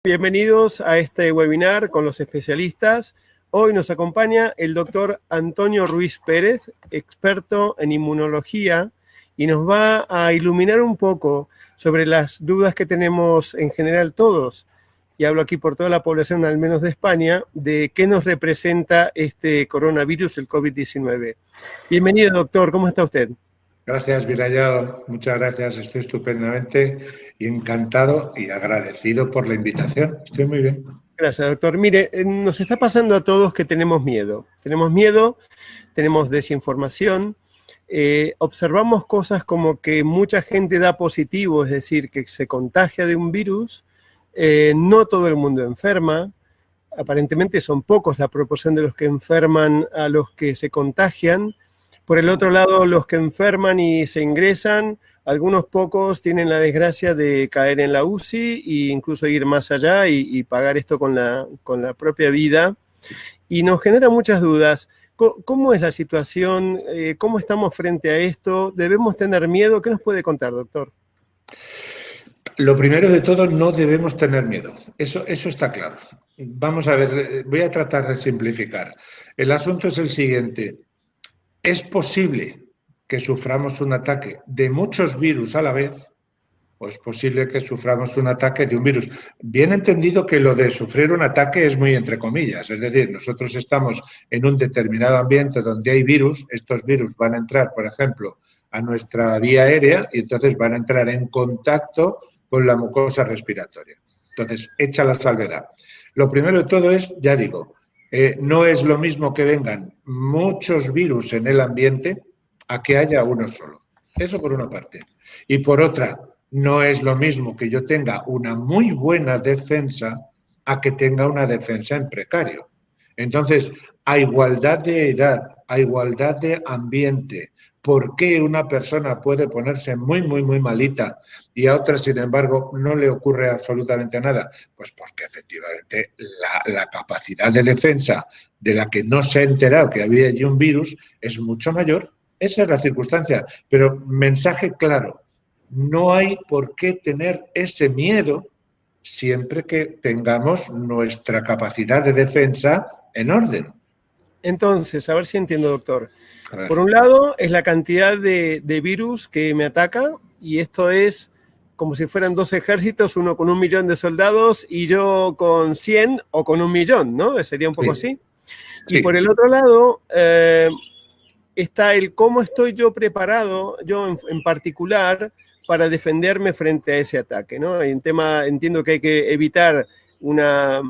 Bienvenidos a este webinar con los especialistas. Hoy nos acompaña el doctor Antonio Ruiz Pérez, experto en inmunología, y nos va a iluminar un poco sobre las dudas que tenemos en general todos, y hablo aquí por toda la población, al menos de España, de qué nos representa este coronavirus, el COVID-19. Bienvenido, doctor. ¿Cómo está usted? Gracias, Virallado. Muchas gracias. Estoy estupendamente y encantado y agradecido por la invitación. Estoy muy bien. Gracias, doctor. Mire, nos está pasando a todos que tenemos miedo. Tenemos miedo, tenemos desinformación, observamos cosas como que mucha gente da positivo, es decir, que se contagia de un virus, no todo el mundo enferma, aparentemente son pocos la proporción de los que enferman a los que se contagian. Por el otro lado, los que enferman y se ingresan, algunos pocos tienen la desgracia de caer en la UCI e incluso ir más allá y pagar esto con la propia vida. Y nos genera muchas dudas. ¿Cómo es la situación? ¿Cómo estamos frente a esto? ¿Debemos tener miedo? ¿Qué nos puede contar, doctor? Lo primero de todo, no debemos tener miedo. Eso está claro. Vamos a ver, voy a tratar de simplificar. El asunto es el siguiente. ¿Es posible que suframos un ataque de muchos virus a la vez? ¿O es posible que suframos un ataque de un virus? Bien entendido que lo de sufrir un ataque es muy entre comillas. Es decir, nosotros estamos en un determinado ambiente donde hay virus. Estos virus van a entrar, por ejemplo, a nuestra vía aérea y entonces van a entrar en contacto con la mucosa respiratoria. Entonces, hecha la salvedad. Lo primero de todo es, ya digo, no es lo mismo que vengan muchos virus en el ambiente a que haya uno solo. Eso por una parte. Y por otra, no es lo mismo que yo tenga una muy buena defensa a que tenga una defensa en precario. Entonces, a igualdad de edad, a igualdad de ambiente, ¿por qué una persona puede ponerse muy, muy, muy malita y a otra, sin embargo, no le ocurre absolutamente nada? Pues porque efectivamente la capacidad de defensa de la que no se ha enterado que había allí un virus es mucho mayor. Esa es la circunstancia. Pero mensaje claro, no hay por qué tener ese miedo siempre que tengamos nuestra capacidad de defensa en orden. Entonces, a ver si entiendo, doctor. Por un lado, es la cantidad de virus que me ataca, y esto es como si fueran dos ejércitos, uno con 1 millón de soldados y yo con 100 o con 1 millón, ¿no? Sería un poco así. Sí. Y por el otro lado, está el cómo estoy yo preparado, yo en particular, para defenderme frente a ese ataque, ¿no? Entiendo que hay que evitar una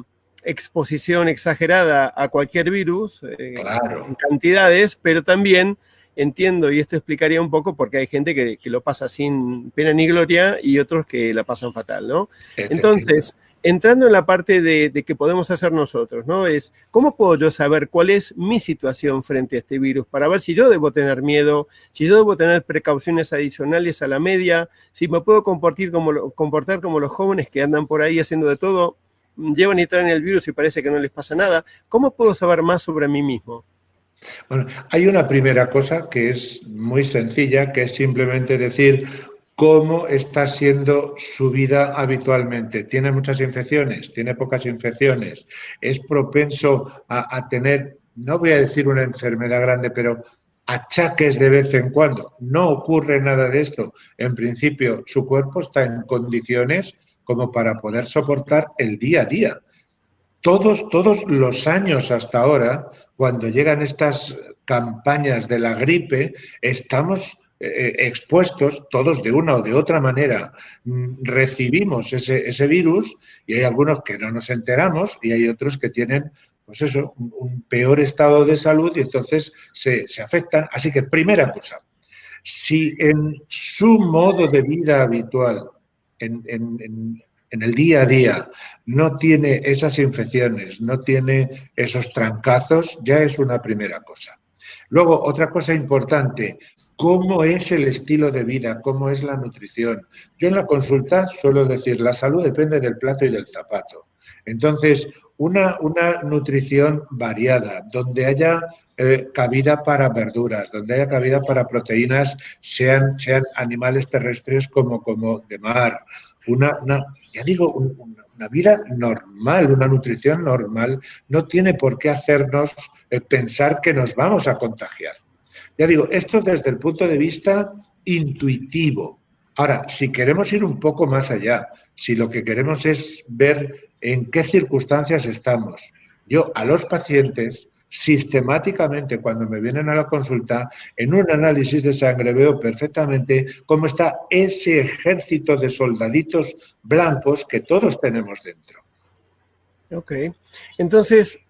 exposición exagerada a cualquier virus, claro, en cantidades, pero también entiendo, y esto explicaría un poco, porque hay gente que lo pasa sin pena ni gloria y otros que la pasan fatal, ¿no? Entonces, entrando en la parte de que podemos hacer nosotros, ¿no? Es, ¿cómo puedo yo saber cuál es mi situación frente a este virus? Para ver si yo debo tener miedo, si yo debo tener precauciones adicionales a la media, si me puedo comportar como los jóvenes que andan por ahí haciendo de todo, llevan y traen el virus y parece que no les pasa nada. ¿Cómo puedo saber más sobre mí mismo? Bueno, hay una primera cosa que es muy sencilla, que es simplemente decir cómo está siendo su vida habitualmente. ¿Tiene muchas infecciones? ¿Tiene pocas infecciones? ¿Es propenso a tener, no voy a decir una enfermedad grande, pero achaques de vez en cuando? No ocurre nada de esto. En principio, su cuerpo está en condiciones como para poder soportar el día a día. Todos los años hasta ahora, cuando llegan estas campañas de la gripe, estamos expuestos, todos de una o de otra manera, recibimos ese virus y hay algunos que no nos enteramos y hay otros que tienen, pues eso, un peor estado de salud y entonces se afectan. Así que, primera cosa, si en su modo de vida habitual, en el día a día, no tiene esas infecciones, no tiene esos trancazos, ya es una primera cosa. Luego, otra cosa importante, ¿cómo es el estilo de vida? ¿Cómo es la nutrición? Yo en la consulta suelo decir, la salud depende del plato y del zapato. Entonces, una nutrición variada, donde haya cabida para verduras, donde haya cabida para proteínas, sean animales terrestres como de mar, ya digo, una vida normal, una nutrición normal, no tiene por qué hacernos pensar que nos vamos a contagiar. Ya digo, esto desde el punto de vista intuitivo. Ahora, si queremos ir un poco más allá, si lo que queremos es ver en qué circunstancias estamos, yo a los pacientes sistemáticamente cuando me vienen a la consulta, en un análisis de sangre veo perfectamente cómo está ese ejército de soldaditos blancos que todos tenemos dentro. Ok. Entonces,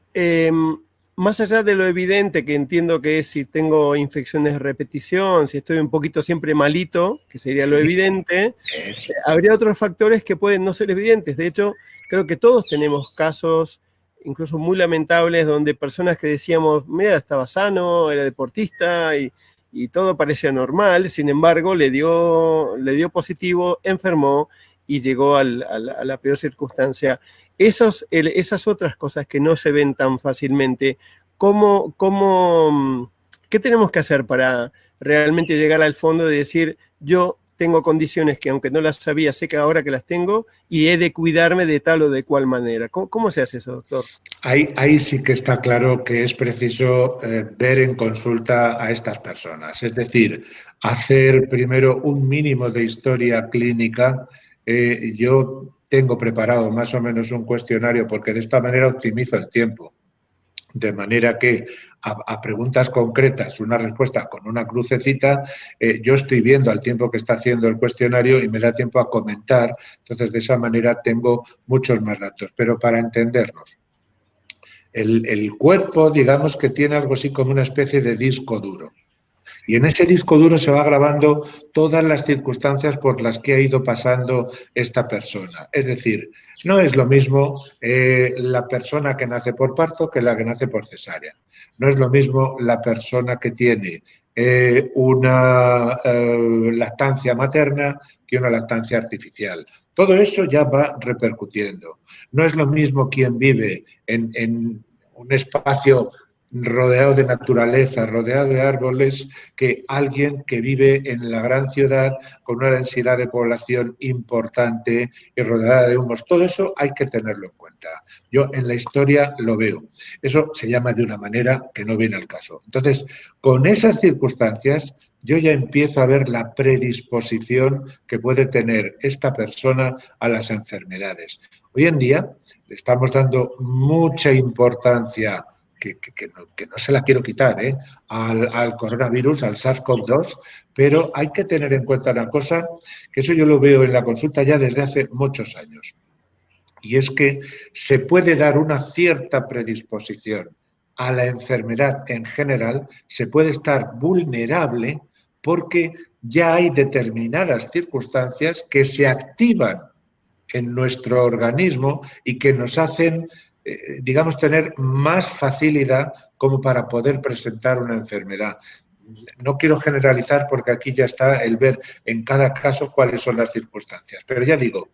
más allá de lo evidente, que entiendo que es si tengo infecciones de repetición, si estoy un poquito siempre malito, que sería lo evidente, habría otros factores que pueden no ser evidentes. De hecho, creo que todos tenemos casos, incluso muy lamentables, donde personas que decíamos, mira, estaba sano, era deportista y todo parecía normal, sin embargo, le dio positivo, enfermó y llegó a la peor circunstancia. Esas otras cosas que no se ven tan fácilmente, ¿qué tenemos que hacer para realmente llegar al fondo de decir, yo tengo condiciones que aunque no las sabía, sé que ahora que las tengo y he de cuidarme de tal o de cual manera? ¿Cómo se hace eso, doctor? Ahí sí que está claro que es preciso ver en consulta a estas personas. Es decir, hacer primero un mínimo de historia clínica. Yo tengo preparado más o menos un cuestionario porque de esta manera optimizo el tiempo. De manera que a preguntas concretas, una respuesta con una crucecita, yo estoy viendo al tiempo que está haciendo el cuestionario y me da tiempo a comentar. Entonces, de esa manera tengo muchos más datos. Pero para entendernos, el cuerpo, digamos que tiene algo así como una especie de disco duro. Y en ese disco duro se va grabando todas las circunstancias por las que ha ido pasando esta persona. Es decir, no es lo mismo la persona que nace por parto que la que nace por cesárea. No es lo mismo la persona que tiene una lactancia materna que una lactancia artificial. Todo eso ya va repercutiendo. No es lo mismo quien vive en un espacio rodeado de naturaleza, rodeado de árboles, que alguien que vive en la gran ciudad con una densidad de población importante y rodeada de humos. Todo eso hay que tenerlo en cuenta. Yo en la historia lo veo. Eso se llama de una manera que no viene al caso. Entonces, con esas circunstancias, yo ya empiezo a ver la predisposición que puede tener esta persona a las enfermedades. Hoy en día le estamos dando mucha importancia que no se la quiero quitar, al coronavirus, al SARS-CoV-2, pero hay que tener en cuenta una cosa, que eso yo lo veo en la consulta ya desde hace muchos años, y es que se puede dar una cierta predisposición a la enfermedad en general, se puede estar vulnerable porque ya hay determinadas circunstancias que se activan en nuestro organismo y que nos hacen digamos, tener más facilidad como para poder presentar una enfermedad. No quiero generalizar porque aquí ya está el ver en cada caso cuáles son las circunstancias. Pero ya digo,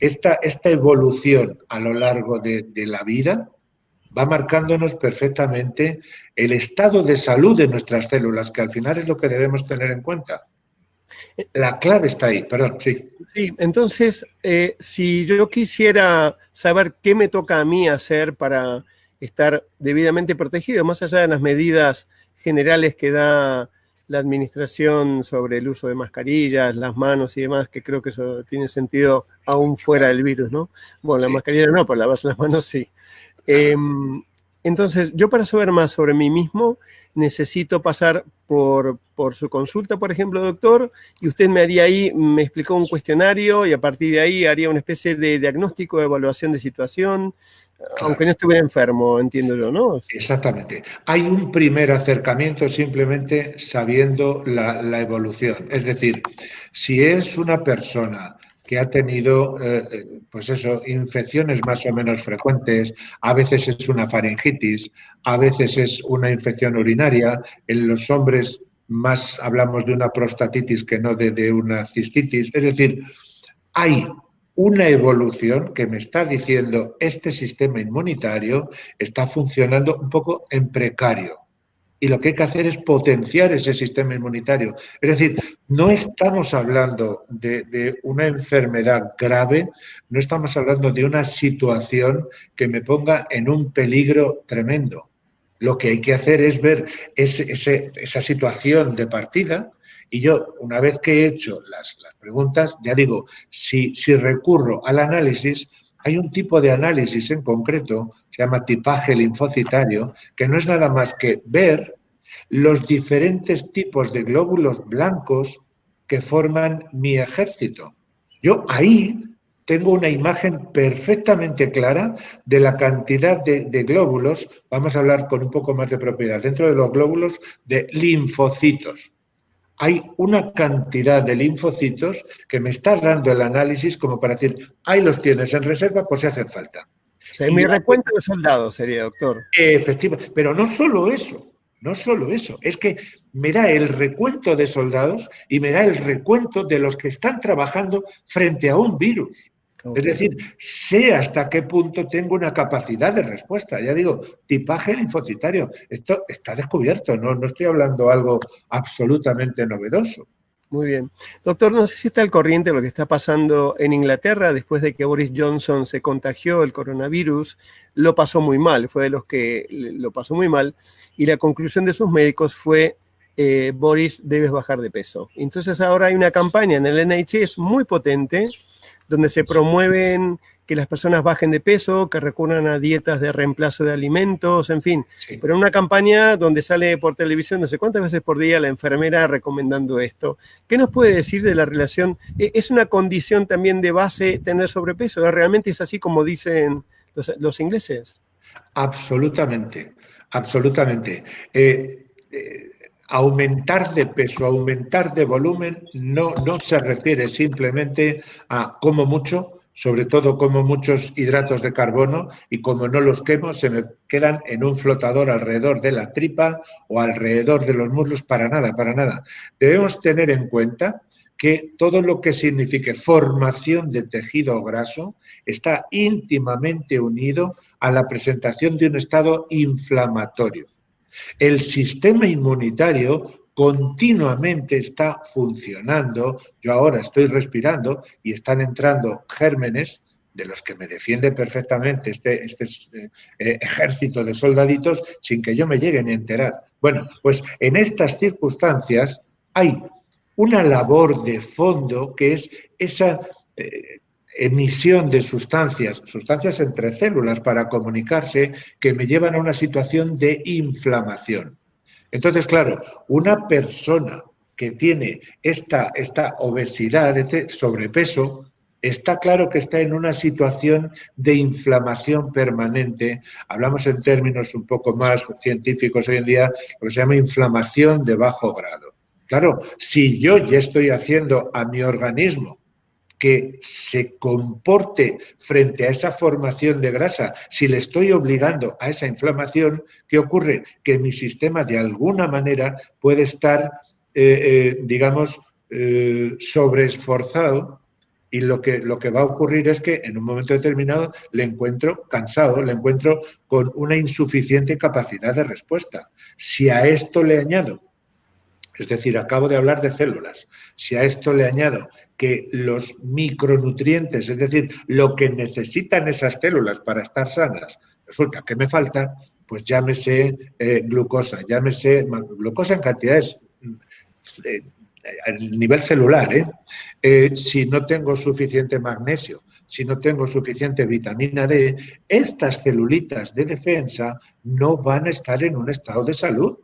esta evolución a lo largo de la vida va marcándonos perfectamente el estado de salud de nuestras células, que al final es lo que debemos tener en cuenta. La clave está ahí, perdón, sí. Sí, entonces, si yo quisiera saber qué me toca a mí hacer para estar debidamente protegido, más allá de las medidas generales que da la administración sobre el uso de mascarillas, las manos y demás, que creo que eso tiene sentido aún fuera del virus, ¿no? Bueno, la mascarilla no, pero lavarse las manos sí. Entonces, yo para saber más sobre mí mismo, necesito pasar por su consulta, por ejemplo, doctor, y usted me explicó un cuestionario y a partir de ahí haría una especie de diagnóstico, de evaluación de situación, claro, aunque no estuviera enfermo, entiendo yo, ¿no? Exactamente. Hay un primer acercamiento simplemente sabiendo la evolución. Es decir, si es una persona que ha tenido, pues eso, infecciones más o menos frecuentes, a veces es una faringitis, a veces es una infección urinaria, en los hombres más hablamos de una prostatitis que no de una cistitis, es decir, hay una evolución que me está diciendo este sistema inmunitario está funcionando un poco en precario. y lo que hay que hacer es potenciar ese sistema inmunitario. Es decir, no estamos hablando de una enfermedad grave, no estamos hablando de una situación que me ponga en un peligro tremendo. Lo que hay que hacer es ver esa situación de partida y yo, una vez que he hecho las preguntas, ya digo, si recurro al análisis, hay un tipo de análisis en concreto, se llama tipaje linfocitario, que no es nada más que ver los diferentes tipos de glóbulos blancos que forman mi ejército. Yo ahí tengo una imagen perfectamente clara de la cantidad de glóbulos, vamos a hablar con un poco más de propiedad, dentro de los glóbulos de linfocitos. Hay una cantidad de linfocitos que me está dando el análisis como para decir, ahí los tienes en reserva por si hacen falta. O sea, mi recuento de soldados sería, doctor. Efectivamente, pero no solo eso, es que me da el recuento de soldados y me da el recuento de los que están trabajando frente a un virus. Okay. Es decir, sé hasta qué punto tengo una capacidad de respuesta. Ya digo, tipaje linfocitario. Esto está descubierto, no estoy hablando algo absolutamente novedoso. Muy bien. Doctor, no sé si está al corriente de lo que está pasando en Inglaterra después de que Boris Johnson se contagió el coronavirus. Lo pasó muy mal, fue de los que lo pasó muy mal. Y la conclusión de sus médicos fue, Boris, debes bajar de peso. Entonces ahora hay una campaña en el NHS muy potente donde se promueven que las personas bajen de peso, que recurran a dietas de reemplazo de alimentos, en fin. Sí. Pero una campaña donde sale por televisión no sé cuántas veces por día la enfermera recomendando esto. ¿Qué nos puede decir de la relación? ¿Es una condición también de base tener sobrepeso? ¿Realmente es así como dicen los ingleses? Absolutamente, absolutamente. Aumentar de peso, aumentar de volumen, no se refiere simplemente a como mucho, sobre todo como muchos hidratos de carbono y como no los quemo, se me quedan en un flotador alrededor de la tripa o alrededor de los muslos, para nada, para nada. Debemos tener en cuenta que todo lo que signifique formación de tejido graso está íntimamente unido a la presentación de un estado inflamatorio. El sistema inmunitario continuamente está funcionando, yo ahora estoy respirando y están entrando gérmenes de los que me defiende perfectamente este ejército de soldaditos sin que yo me llegue ni a enterar. Bueno, pues en estas circunstancias hay una labor de fondo que es esa emisión de sustancias entre células para comunicarse que me llevan a una situación de inflamación. Entonces, claro, una persona que tiene esta obesidad, este sobrepeso, está claro que está en una situación de inflamación permanente. Hablamos en términos un poco más científicos hoy en día, lo que se llama inflamación de bajo grado. Claro, si yo ya estoy haciendo a mi organismo que se comporte frente a esa formación de grasa, si le estoy obligando a esa inflamación, ¿qué ocurre? Que mi sistema de alguna manera puede estar, digamos, sobreesforzado y lo que va a ocurrir es que en un momento determinado le encuentro cansado, le encuentro con una insuficiente capacidad de respuesta. Si a esto le añado, es decir, acabo de hablar de células, si a esto le añado que los micronutrientes, es decir, lo que necesitan esas células para estar sanas, resulta que me falta, pues llámese glucosa, llámese glucosa en cantidades a nivel celular, si no tengo suficiente magnesio, si no tengo suficiente vitamina D, estas celulitas de defensa no van a estar en un estado de salud.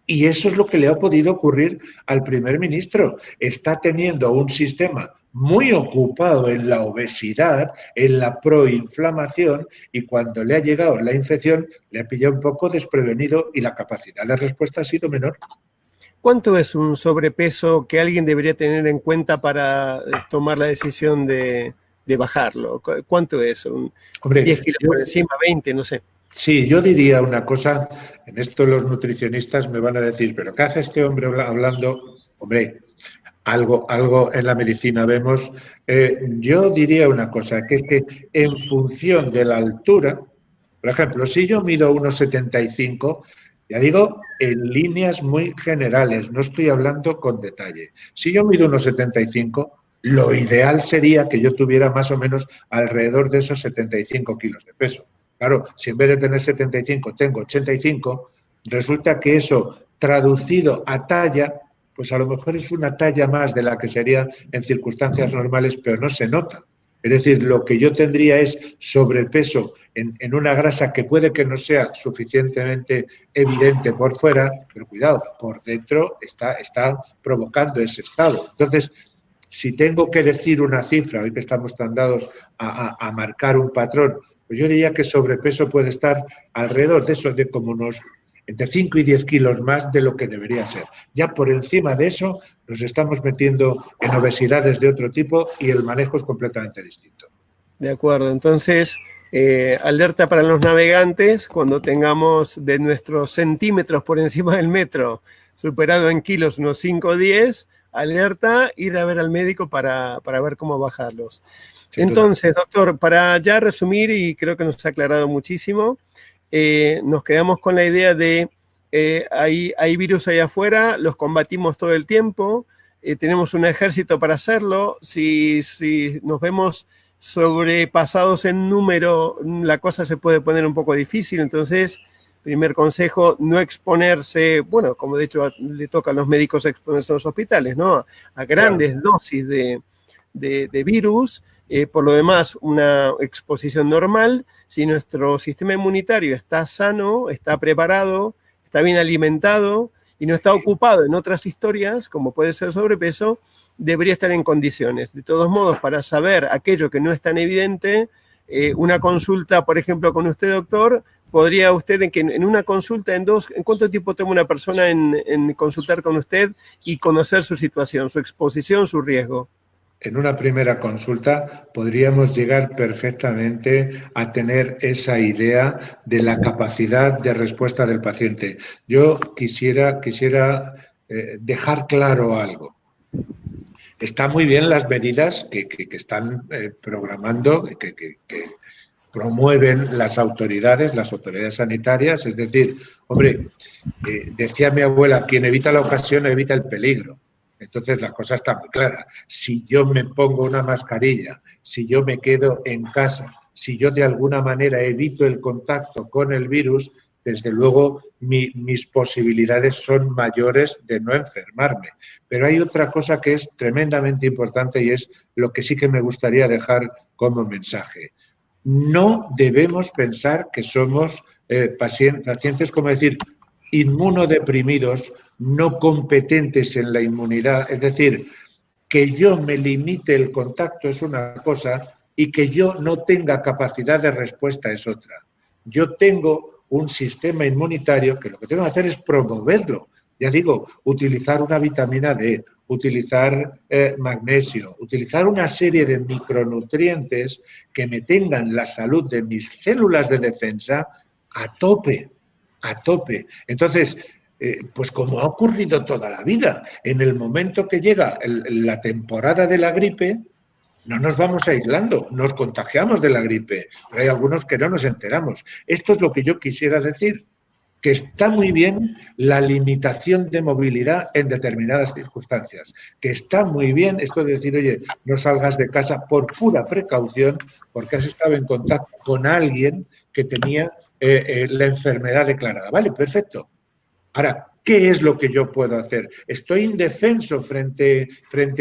Y eso es lo que le ha podido ocurrir al primer ministro. Está teniendo un sistema muy ocupado en la obesidad, en la proinflamación, y cuando le ha llegado la infección, le ha pillado un poco desprevenido y la capacidad de respuesta ha sido menor. ¿Cuánto es un sobrepeso que alguien debería tener en cuenta para tomar la decisión de bajarlo? ¿Cuánto es? Hombre, 10 kilos por encima, 20, no sé. Sí, yo diría una cosa, en esto los nutricionistas me van a decir, ¿pero qué hace este hombre hablando? Hombre, algo en la medicina vemos. Yo diría una cosa, que es que en función de la altura, por ejemplo, si yo mido 1,75, Ya digo, en líneas muy generales, no estoy hablando con detalle. Si yo mido unos 75, lo ideal sería que yo tuviera más o menos alrededor de esos 75 kilos de peso. Claro, si en vez de tener 75 tengo 85, resulta que eso traducido a talla, pues a lo mejor es una talla más de la que sería en circunstancias normales, pero no se nota. Es decir, lo que yo tendría es sobrepeso en una grasa que puede que no sea suficientemente evidente por fuera, pero cuidado, por dentro está provocando ese estado. Entonces, si tengo que decir una cifra, hoy que estamos tan dados a marcar un patrón, pues yo diría que sobrepeso puede estar alrededor de eso, de como unos entre 5 y 10 kilos más de lo que debería ser. Ya por encima de eso nos estamos metiendo en obesidades de otro tipo y el manejo es completamente distinto. De acuerdo, entonces, alerta para los navegantes, cuando tengamos de nuestros centímetros por encima del metro, superado en kilos unos 5 o 10, alerta, ir a ver al médico para ver cómo bajarlos. Entonces, doctor, para ya resumir, y creo que nos ha aclarado muchísimo, nos quedamos con la idea de hay virus allá afuera, los combatimos todo el tiempo, tenemos un ejército para hacerlo, si nos vemos sobrepasados en número, la cosa se puede poner un poco difícil. Entonces, primer consejo, no exponerse, bueno, como de hecho le toca a los médicos exponerse en los hospitales, ¿no? A grandes dosis de virus. Por lo demás, una exposición normal. Si nuestro sistema inmunitario está sano, está preparado, está bien alimentado y no está ocupado en otras historias, como puede ser sobrepeso, debería estar en condiciones. De todos modos, para saber aquello que no es tan evidente, una consulta, por ejemplo, con usted, doctor, podría usted en una consulta, ¿en cuánto tiempo toma una persona en consultar con usted y conocer su situación, su exposición, su riesgo? En una primera consulta podríamos llegar perfectamente a tener esa idea de la capacidad de respuesta del paciente. Yo quisiera dejar claro algo. Está muy bien las medidas que están programando, que promueven las autoridades sanitarias. Es decir, hombre, decía mi abuela, quien evita la ocasión evita el peligro. Entonces la cosa está muy clara. Si yo me pongo una mascarilla, si yo me quedo en casa, si yo de alguna manera evito el contacto con el virus, desde luego mis posibilidades son mayores de no enfermarme. Pero hay otra cosa que es tremendamente importante y es lo que sí que me gustaría dejar como mensaje. No debemos pensar que somos pacientes, como decir, inmunodeprimidos, no competentes en la inmunidad. Es decir, que yo me limite el contacto es una cosa y que yo no tenga capacidad de respuesta es otra. Yo tengo un sistema inmunitario que lo que tengo que hacer es promoverlo. Ya digo, utilizar una vitamina D, utilizar magnesio, utilizar una serie de micronutrientes que me tengan la salud de mis células de defensa a tope, a tope. Entonces, pues como ha ocurrido toda la vida, en el momento que llega la temporada de la gripe, no nos vamos aislando, nos contagiamos de la gripe, pero hay algunos que no nos enteramos. Esto es lo que yo quisiera decir, que está muy bien la limitación de movilidad en determinadas circunstancias, que está muy bien esto de decir, oye, no salgas de casa por pura precaución porque has estado en contacto con alguien que tenía la enfermedad declarada. Vale, perfecto. Ahora, ¿qué es lo que yo puedo hacer? ¿Estoy indefenso frente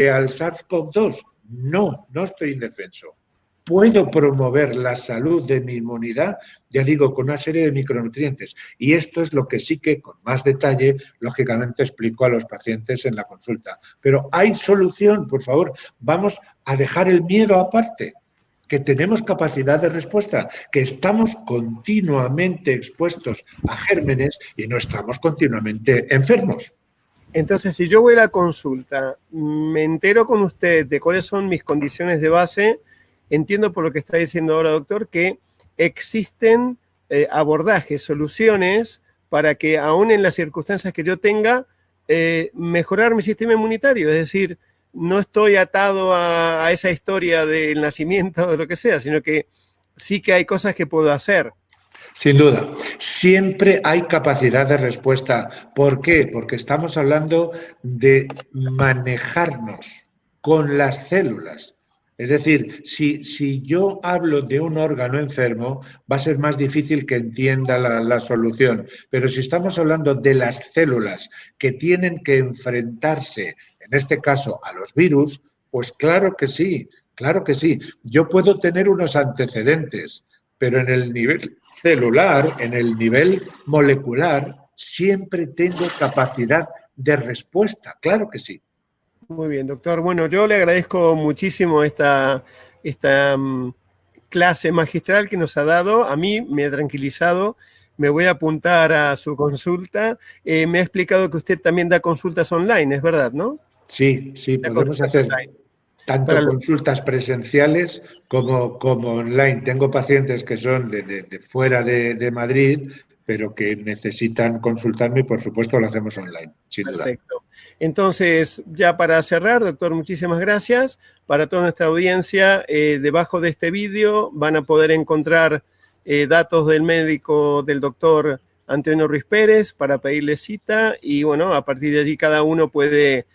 al SARS-CoV-2? No, no estoy indefenso. Puedo promover la salud de mi inmunidad, ya digo, con una serie de micronutrientes. Y esto es lo que sí que con más detalle, lógicamente, explico a los pacientes en la consulta. Pero hay solución, por favor. Vamos a dejar el miedo aparte, que tenemos capacidad de respuesta, que estamos continuamente expuestos a gérmenes y no estamos continuamente enfermos. Entonces, si yo voy a la consulta, me entero con usted de cuáles son mis condiciones de base, entiendo por lo que está diciendo ahora, doctor, que existen abordajes, soluciones para que aún en las circunstancias que yo tenga, mejorar mi sistema inmunitario. Es decir, no estoy atado a esa historia del nacimiento o de lo que sea, sino que sí que hay cosas que puedo hacer. Sin duda. Siempre hay capacidad de respuesta. ¿Por qué? Porque estamos hablando de manejarnos con las células. Es decir, si yo hablo de un órgano enfermo, va a ser más difícil que entienda la solución. Pero si estamos hablando de las células que tienen que enfrentarse, en este caso, a los virus, pues claro que sí, claro que sí. Yo puedo tener unos antecedentes, pero en el nivel celular, en el nivel molecular, siempre tengo capacidad de respuesta, claro que sí. Muy bien, doctor. Bueno, yo le agradezco muchísimo esta clase magistral que nos ha dado. A mí me ha tranquilizado. Me voy a apuntar a su consulta. Me ha explicado que usted también da consultas online, es verdad, ¿no? Sí, sí, podemos hacer tanto consultas presenciales como online. Tengo pacientes que son de fuera de Madrid, pero que necesitan consultarme y por supuesto lo hacemos online, sin duda. Perfecto. Entonces, ya para cerrar, doctor, muchísimas gracias. Para toda nuestra audiencia, debajo de este vídeo van a poder encontrar datos del médico, del doctor Antonio Ruiz Pérez, para pedirle cita y bueno, a partir de allí cada uno puede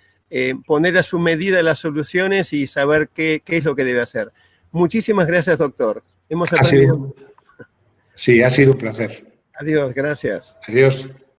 poner a su medida las soluciones y saber qué es lo que debe hacer. Muchísimas gracias, doctor. Hemos aprendido. Sí, ha sido un placer. Adiós, gracias. Adiós.